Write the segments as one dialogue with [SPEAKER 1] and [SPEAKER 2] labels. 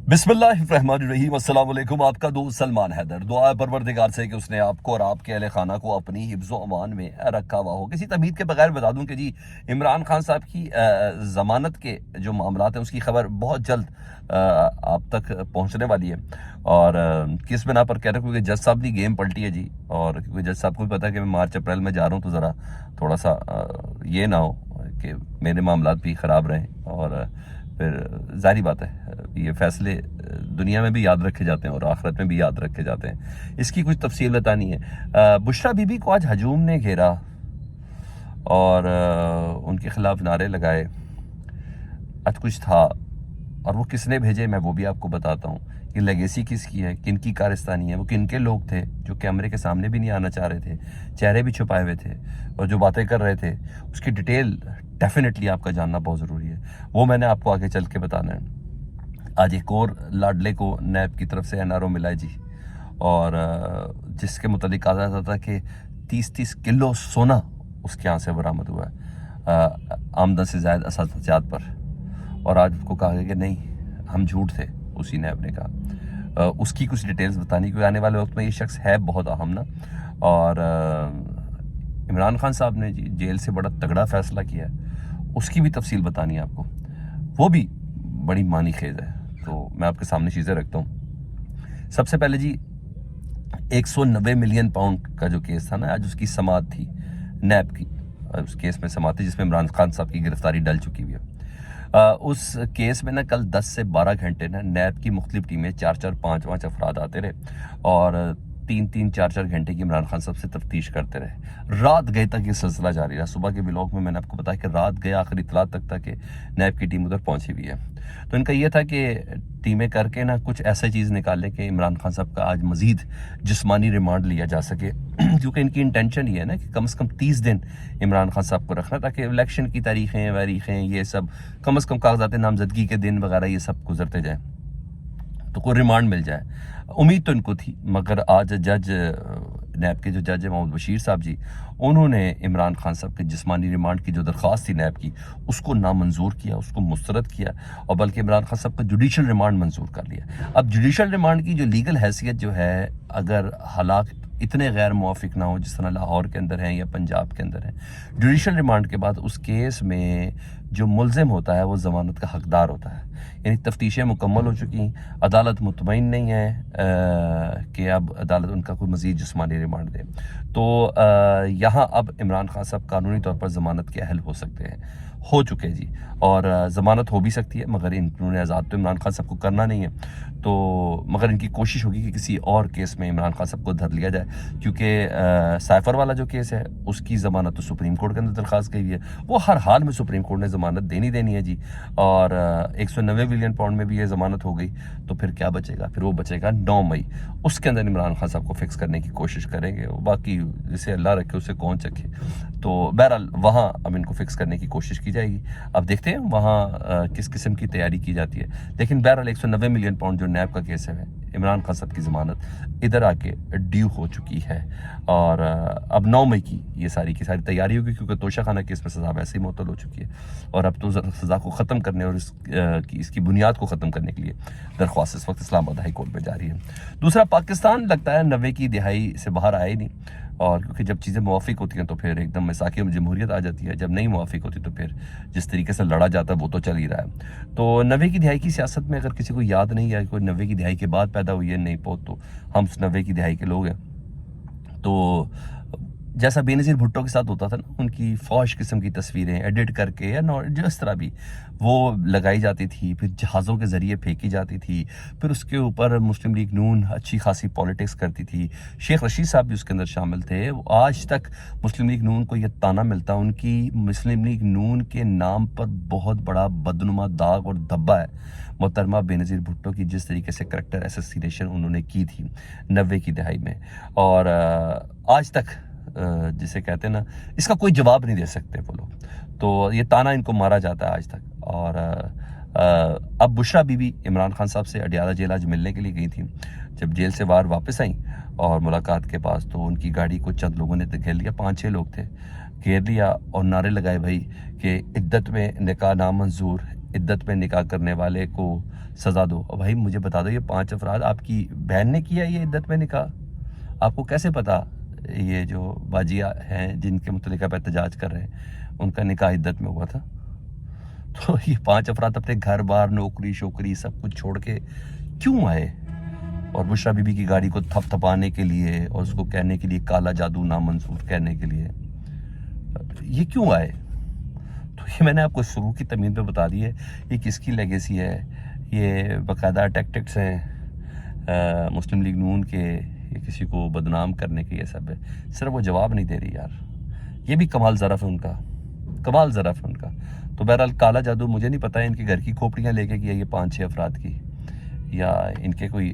[SPEAKER 1] बिस्मिल्लाहिर्रहमानिर्रहीम अस्सलाम वालेकुम। आपका दोस्त सलमान हैदर। दुआ है परवरदिगार से कि उसने आपको और आपके अहले खाना को अपनी हिफ्ज़ व अमान में रखा हुआ हो। किसी तमीद के बगैर बता दूं कि जी इमरान खान साहब की ज़मानत के जो मामलात हैं उसकी खबर बहुत जल्द आप तक पहुंचने वाली है। और किस बिना पर कह रहे हैं, क्योंकि जज साहब की गेम पलटी है जी। और क्योंकि जज साहब को भी पता है कि मैं मार्च अप्रैल में जा रहा हूँ, तो ज़रा थोड़ा सा ये ना हो कि मेरे मामलात भी ख़राब रहें। और फिर जाहिर बात है ये फैसले दुनिया में भी याद रखे जाते हैं और आखिरत में भी याद रखे जाते हैं। इसकी कुछ तफसील बतानी है। बुशरा बीबी को आज हजूम ने घेरा और उनके खिलाफ नारे लगाए। आज कुछ था और वो किसने भेजे मैं वो भी आपको बताता हूँ। कि लेगेसी किसकी है, किन की कारस्तानी है, वो किन के लोग थे जो कैमरे के सामने भी नहीं आना चाह रहे थे, चेहरे भी छुपाए हुए थे और जो बातें कर रहे थे उसकी डिटेल डेफिनेटली आपका जानना बहुत ज़रूरी है। वो मैंने आपको आगे चल के बताना है। आज एक और लाडले को नैब की तरफ से एनआरओ मिला है जी। और जिसके मुतालिक कहा जाता था कि 30-30 किलो सोना उसके यहाँ से बरामद हुआ है आमदन से ज़ायद असाजात पर। और आज उसको कहा गया कि नहीं, हम झूठ थे। उसी नैब ने कहा उसकी कुछ डिटेल्स बतानी, क्योंकि आने वाले वक्त में ये शख्स है बहुत अहम ना। और इमरान खान साहब ने जी जेल से बड़ा तगड़ा फैसला किया है, उसकी भी तफसील बतानी है आपको। वो भी बड़ी मानी खेज है, तो मैं आपके सामने चीज़ें रखता हूँ। सबसे पहले जी 190 मिलियन पाउंड का जो केस था ना, आज उसकी समाअत थी नैब की। उस केस में समाअत थी जिसमें इमरान खान साहब की गिरफ्तारी डल चुकी हुई है। उस केस में ना कल 10 से 12 घंटे ना नैब की मुख्तलिफ टीमें 4-4, 5-5 अफराद आते रहे और 3-3, 4-4 घंटे की इमरान खान साहब से तफ्तीश करते रहे। रात गए तक ये सिलसिला जारी रहा। सुबह के ब्लॉग में मैंने आपको बताया कि रात गए आखिरी इतला तक था कि नैब की टीम उधर पहुंची हुई है। तो इनका ये था कि टीमें करके ना कुछ ऐसा चीज़ निकाले कि इमरान खान साहब का आज मजीद जिस्मानी रिमांड लिया जा सके क्योंकि इनकी इंटेंशन ये है ना कि कम से कम 30 दिन इमरान खान साहब को रखना, ताकि इलेक्शन की तारीखें वारीखें ये सब कम से कम कागजात नामजदगी के दिन वगैरह ये सब गुजरते जाए तो कोई रिमांड मिल जाए। उम्मीद तो इनको थी, मगर आज जज नैब के जो जज है मोहम्मद बशीर साहब जी, उन्होंने इमरान खान साहब के जिस्मानी रिमांड की जो दरख्वास्त थी नैब की उसको नामंजूर किया, उसको मुस्तरद किया और बल्कि इमरान खान साहब का जुडिशल रिमांड मंजूर कर लिया। अब जुडिशल रिमांड की जो लीगल हैसियत जो है, अगर हालात इतने गैर मुआफिक ना हो जिस तरह लाहौर के अंदर है या पंजाब के अंदर है, जुडिशल रिमांड के बाद उस केस में जो मुल्ज़िम होता है वो ज़मानत का हकदार होता है। यानी तफ्तीशें मुकम्मल हो चुकी, अदालत मुतमईन नहीं है कि अब अदालत उनका कोई मज़ीद जिस्मानी रिमांड दे। तो यहाँ अब इमरान खान साहब कानूनी तौर पर ज़मानत के अहल हो सकते हैं, हो चुके जी। और ज़मानत हो भी सकती है, मगर इन्होंने आज़ाद तो इमरान खान साहब को करना नहीं है, तो मगर इनकी कोशिश होगी कि किसी और केस में इमरान खान साहब को धर लिया जाए। क्योंकि साइफर वाला जो केस है उसकी ज़मानत तो सुप्रीम कोर्ट के अंदर दरख्वास्त की हुई है, वो हर हाल में सुप्रीम कोर्ट ने ज़मानत देनी है जी। और 190 मिलियन पाउंड में भी ये ज़मानत हो गई, तो फिर क्या बचेगा? फिर वो बचेगा 9 मई, उसके अंदर इमरान खान साहब को फिक्स करने की कोशिश करेंगे। बाकी जिसे अल्लाह रखे उसे कौन चखे। तो बहरहाल वहाँ अब इनको फिक्स करने की कोशिश की जाएगी। अब देखते हैं वहाँ किस किस्म की तैयारी की जाती है। लेकिन बहरहाल 190 मिलियन पाउंड जो नैब का केस है, इमरान खान साहब की ज़मानत इधर आके ड्यू हो चुकी है और अब 9 मई की ये सारी की सारी तैयारी होगी, क्योंकि तोशा खाना केस में सज़ा वैसे ही मुअत्तल हो चुकी है और अब तो सज़ा को ख़त्म करने और इसकी बुनियाद को ख़त्म करने के लिए दरख्वास्त इस वक्त इस्लामाबाद हाई कोर्ट में जारी है। दूसरा, पाकिस्तान लगता है 90 की दिहाई से बाहर आए नहीं, और क्योंकि जब चीज़ें मुवाफिक होती हैं तो फिर एकदम मिसाक़ी में जमहूरियत आ जाती है, जब नहीं मुवाफिक होती तो फिर जिस तरीके से लड़ा जाता है वो तो चल ही रहा है। तो 90 की दिहाई की सियासत में अगर किसी को याद नहीं है, कोई 90 की दिहाई के बाद पैदा हुई है नहीं पोत, तो हम 90 की दिहाई के लोग हैं। तो जैसा बेनज़ीर भुट्टो के साथ होता था ना, उनकी फौश किस्म की तस्वीरें एडिट करके या जिस तरह भी वो लगाई जाती थी, फिर जहाज़ों के ज़रिए फेंकी जाती थी, फिर उसके ऊपर मुस्लिम लीग नून अच्छी खासी पॉलिटिक्स करती थी। शेख रशीद साहब भी उसके अंदर शामिल थे। आज तक मुस्लिम लीग नून को यह ताना मिलता, उनकी मुस्लिम लीग नून के नाम पर बहुत बड़ा बदनुमा दाग और धब्बा है मोहतरमा बेनज़ीर भुट्टो की, जिस तरीके से करैक्टर एसेसिनेशन उन्होंने की थी 90 की दहाई में। और आज तक जिसे कहते हैं ना, इसका कोई जवाब नहीं दे सकते वो लोग, तो ये ताना इनको मारा जाता है आज तक। और अब बुशरा बीबी इमरान खान साहब से अडियाला जेल आज मिलने के लिए गई थी। जब जेल से बाहर वापस आई और मुलाकात के पास, तो उनकी गाड़ी को चंद लोगों ने घेर लिया, 5-6 लोग थे, घेर लिया और नारे लगाए भाई कि इद्दत में निकाह नामंजूर, इद्दत में निकाह करने वाले को सज़ा दो। और भाई मुझे बता दो, ये 5 अफराद आपकी बहन ने किया ये इद्दत में निकाह? आपको कैसे पता ये जो बाजिया हैं जिनके मुतल्लिक़ आप एहतजाज कर रहे हैं उनका निकाह इद्दत में हुआ था? तो ये 5 अफराद अपने घर बार, नौकरी शोकरी सब कुछ छोड़ के क्यों आए? और बुशरा बीबी की गाड़ी को थपथपाने के लिए और उसको कहने के लिए काला जादू नामंसूर कहने के लिए ये क्यों आए? तो ये मैंने आपको शुरू की तमीम पे बता दी है। ये किसकी लेगेसी है? ये बाकायदा टैक्टिक्स हैं मुस्लिम लीग नून के, ये किसी को बदनाम करने के, ये सब है। सिर्फ वो जवाब नहीं दे रही यार, ये भी कमाल ज़रफ़ है उनका, कमाल ज़रफ़ है उनका। तो बहरहाल काला जादू मुझे नहीं पता है इनकी घर की खोपड़ियाँ लेके किया ये 5-6 अफराद की, या इनके कोई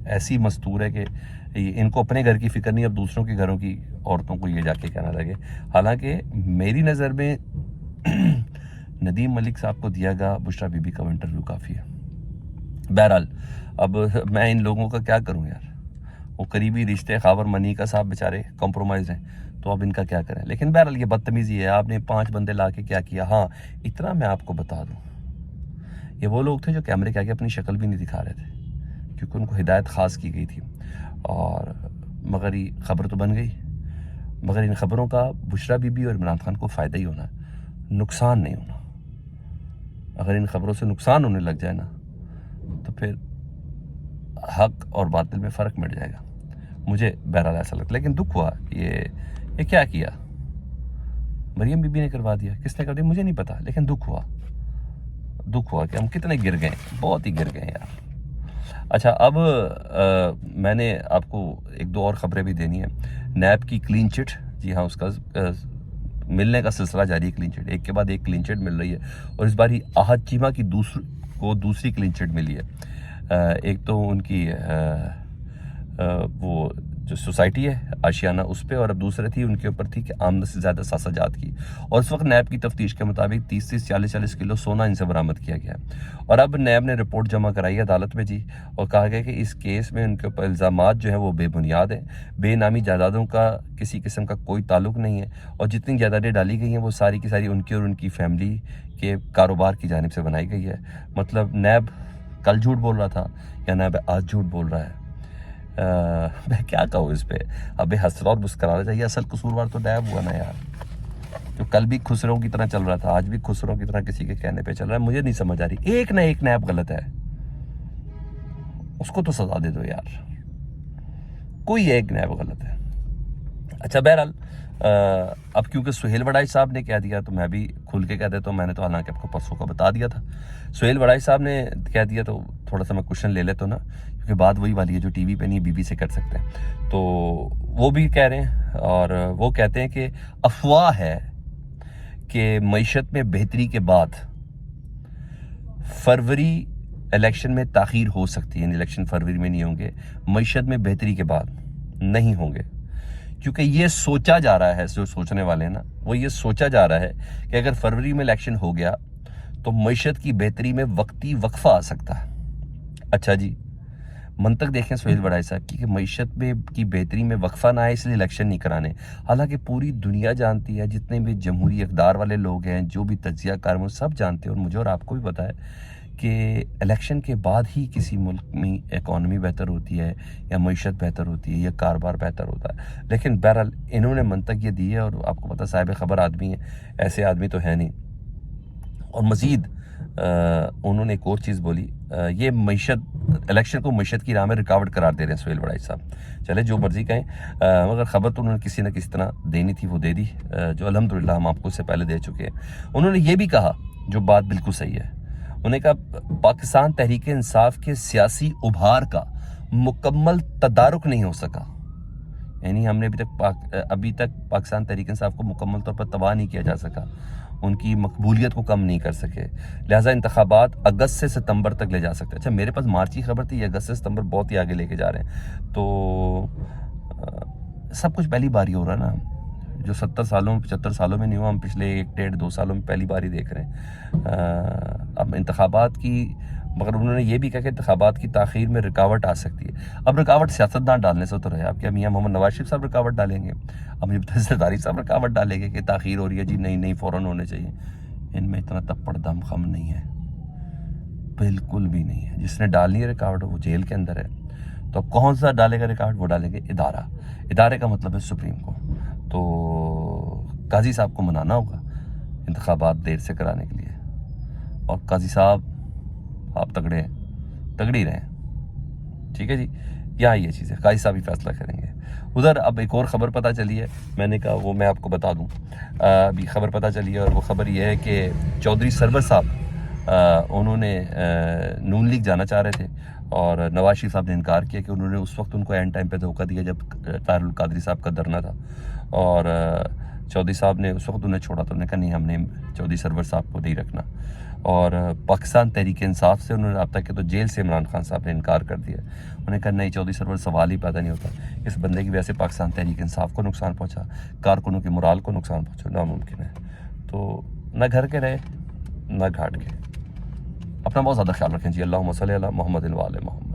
[SPEAKER 1] ऐसी मस्तूर है कि इनको अपने घर की फ़िक्र नहीं, अब दूसरों के घरों की औरतों को ये जाके कहना लगे। हालांकि मेरी नज़र में नदीम मलिक साहब को दिया गया बुशरा बीबी का इंटरव्यू काफ़ी है। बहरहाल अब मैं इन लोगों का क्या करूं यार, वो करीबी रिश्ते खावर मनीका साहब बेचारे कॉम्प्रोमाइज़ हैं, तो अब इनका क्या करें। लेकिन बहरहाल ये बदतमीज़ी है, आपने 5 बंदे ला के क्या किया। हाँ, इतना मैं आपको बता दूँ, ये वो लोग थे जो कैमरे के आगे अपनी शक्ल भी नहीं दिखा रहे थे, क्योंकि उनको हिदायत ख़ास की गई थी। और मगर ये ख़बर तो बन गई, मगर इन ख़बरों का बुशरा बीबी और इमरान खान को फ़ायदा ही होना है, नुकसान नहीं होना। अगर इन ख़बरों से नुकसान होने लग जाए ना, तो फिर हक और बातिल में फ़र्क मिट जाएगा, मुझे बहरहाल ऐसा लगता है। लेकिन दुख हुआ, ये क्या किया? मरियम बीबी ने करवा दिया, किसने कर दिया मुझे नहीं पता, लेकिन दुख हुआ कि हम कितने गिर गए, बहुत ही गिर गए यार। अच्छा, अब मैंने आपको 1-2 और ख़बरें भी देनी है। नैब की क्लीन चिट, जी हाँ, उसका मिलने का सिलसिला जारी है। क्लीन चिट एक के बाद एक क्लीन चिट मिल रही है, और इस बार ही आहत चीमा की दूसरी क्लीन चिट मिली है। एक तो उनकी वो जो सोसाइटी है आशियाना, उस पर, और अब दूसरे थी उनके ऊपर थी कि आमदन से ज़्यादा सासाजात की। और इस वक्त नैब की तफ्तीश के मुताबिक 30 40 किलो सोना इनसे बरामद किया गया है। और अब नैब ने रिपोर्ट जमा कराई है अदालत में जी, और कहा गया कि इस केस में उनके ऊपर इल्ज़ामात जो है वो बेबुनियाद हैं, बेनामी जायदादों का किसी किस्म का कोई ताल्लुक नहीं है, और जितनी जायदादें डाली गई हैं वो सारी की सारी उनकी और उनकी फैमिली के कारोबार की जानिब से बनाई गई है। मतलब नैब कल झूठ बोल रहा था या नैब आज झूठ बोल रहा है? मैं क्या कहूँ इस पर। अबे हंसना और मुस्कराना चाहिए, असल कसूरवार तो नैब हुआ ना यार, जो कल भी खुसरों की तरह चल रहा था, आज भी खुसरों की तरह किसी के कहने पे चल रहा है। मुझे नहीं समझ आ रही, एक ना एक नैब गलत है, उसको तो सजा दे दो यार, कोई एक नैब गलत है। अच्छा, बहरहाल अब क्योंकि सुहेल वड़ाई साहब ने कह दिया तो मैं भी खुल के कह देता हूँ। मैंने तो हालांकि आपको परसों का बता दिया था, सुहेल वड़ाई साहब ने कह दिया तो थोड़ा सा मैं क्वेश्चन ले लेता हूँ ना, क्योंकि बात वही वाली है जो टीवी पे नहीं बीबी से कर सकते हैं। तो वो भी कह रहे हैं, और वो कहते हैं कि अफवाह है कि मईशत में बेहतरी के बाद फरवरी इलेक्शन में ताख़ीर हो सकती है, इलेक्शन फरवरी में नहीं होंगे, मईशत में बेहतरी के बाद नहीं होंगे, क्योंकि ये सोचा जा रहा है, जो सोचने वाले हैं ना, वो ये सोचा जा रहा है कि अगर फरवरी में इलेक्शन हो गया तो मईशत की बेहतरी में वक्ती वक्फा आ सकता है। अच्छा जी, मंतक देखें सुहेल वड़ाई साहब की कि मईशत में की बेहतरी में वक्फा ना आए इसलिए इलेक्शन नहीं कराने। हालांकि पूरी दुनिया जानती है, जितने भी जमहूरी इक़्तिदार वाले लोग हैं, जो भी तज्ज़िया कार, वो सब जानते हैं, और मुझे और आपको भी पता है कि इलेक्शन के बाद ही किसी मुल्क में इकॉनमी बेहतर होती है, या मईशत बेहतर होती है, या कारोबार बेहतर होता है। लेकिन बहरहाल इन्होंने मंतक ये दी है, और आपको पता साहिब खबर आदमी है, ऐसे आदमी तो है नहीं। और मज़ीद उन्होंने एक और चीज़ बोली, ये मईशत, इलेक्शन को मईशत की राह में रुकावट करार दे रहे हैं सुहेल वड़ाई साहब। चले जो मर्जी कहें, मगर ख़बर तो उन्होंने किसी न किसी तरह देनी थी, वो दे दी, जो अल्हम्दुलिल्लाह हम आपको उससे पहले दे चुके हैं। उन्होंने ये भी कहा, जो बात बिल्कुल सही है, उन्होंने कहा पाकिस्तान तहरीक इंसाफ के सियासी उभार का मुकम्मल तदारुक नहीं हो सका, यानी हमने अभी तक पाकिस्तान तहरीक इंसाफ को मुकम्मल तौर पर तबाह नहीं किया जा सका, उनकी मकबूलियत को कम नहीं कर सके, लिहाजा इंतखाबात अगस्त से सितंबर तक ले जा सकते हैं। अच्छा, मेरे पास मार्च की खबर थी, ये अगस्त से सितंबर बहुत ही आगे लेके जा रहे हैं। तो सब कुछ पहली बार ही हो रहा है ना, जो 70 सालों 75 सालों में नहीं हुआ, हम पिछले 1-1.5-2 सालों में पहली बार ही देख रहे हैं। अब इंतखाबात की, मगर उन्होंने ये भी कहा कि इंतखाबात की ताख़ीर में रुकावट आ सकती है। अब रुकावट सियासतदान डालने से तो रहे, आप क्या मियाँ मोहम्मद नवाज शरीफ साहब रुकावट डालेंगे? अब मुझे पता ज़रदारी साहब रुकावट डालेंगे कि ताख़ीर हो रही है जी, नहीं फ़ौरन होने चाहिए। इनमें इतना तप्पड़ दम खम नहीं है। बिल्कुल भी नहीं है। जिसने डालनी है रिकॉर्ड वो जेल के अंदर है। तो अब कौन सा डालेगा रिकॉर्ड? वो डालेंगे इदारा। इदारे का मतलब है सुप्रीम कोर्ट। तो काजी साहब को मनाना होगा इंतखाबात देर से कराने के लिए। और काजी साहब आप तगड़े हैं, तगड़ी रहें, ठीक है जी। यहाँ ये चीज़ है, काजी साहब ही फैसला करेंगे। उधर अब एक और ख़बर पता चली है, मैंने कहा वो मैं आपको बता दूँ। अभी ख़बर पता चली है और वो ख़बर ये है कि चौधरी सरवर साहब उन्होंने नून लीग जाना चाह रहे थे और नवाज शरीफ साहब ने इनकार किया कि उन्होंने उस वक्त उनको एंड टाइम पे धोखा दिया जब तारुल कादरी साहब का धरना था। और चौधरी साहब ने उस वक्त उन्हें छोड़ा, तो उन्होंने कहा नहीं, हमने चौधरी सरवर साहब को नहीं रखना। और पाकिस्तान तहरीक इंसाफ से उन्होंने अब तक के तो जेल से इमरान खान साहब ने इनकार कर दिया। उन्होंने कहा नहीं, चौधरी सरवर सवाल ही पैदा नहीं होता। इस बंदे की वजह से पाकिस्तान तहरीक इंसाफ को नुकसान पहुँचा, कारकुनों की मोराल को नुकसान पहुँचा, नामुमकिन है। तो न घर के रहे न घाट के। अपना बहुत ज़्यादा ख्याल रखें जी। अल्लाहुम्मा सल्ली अला मुहम्मद व आले मुहम्मद।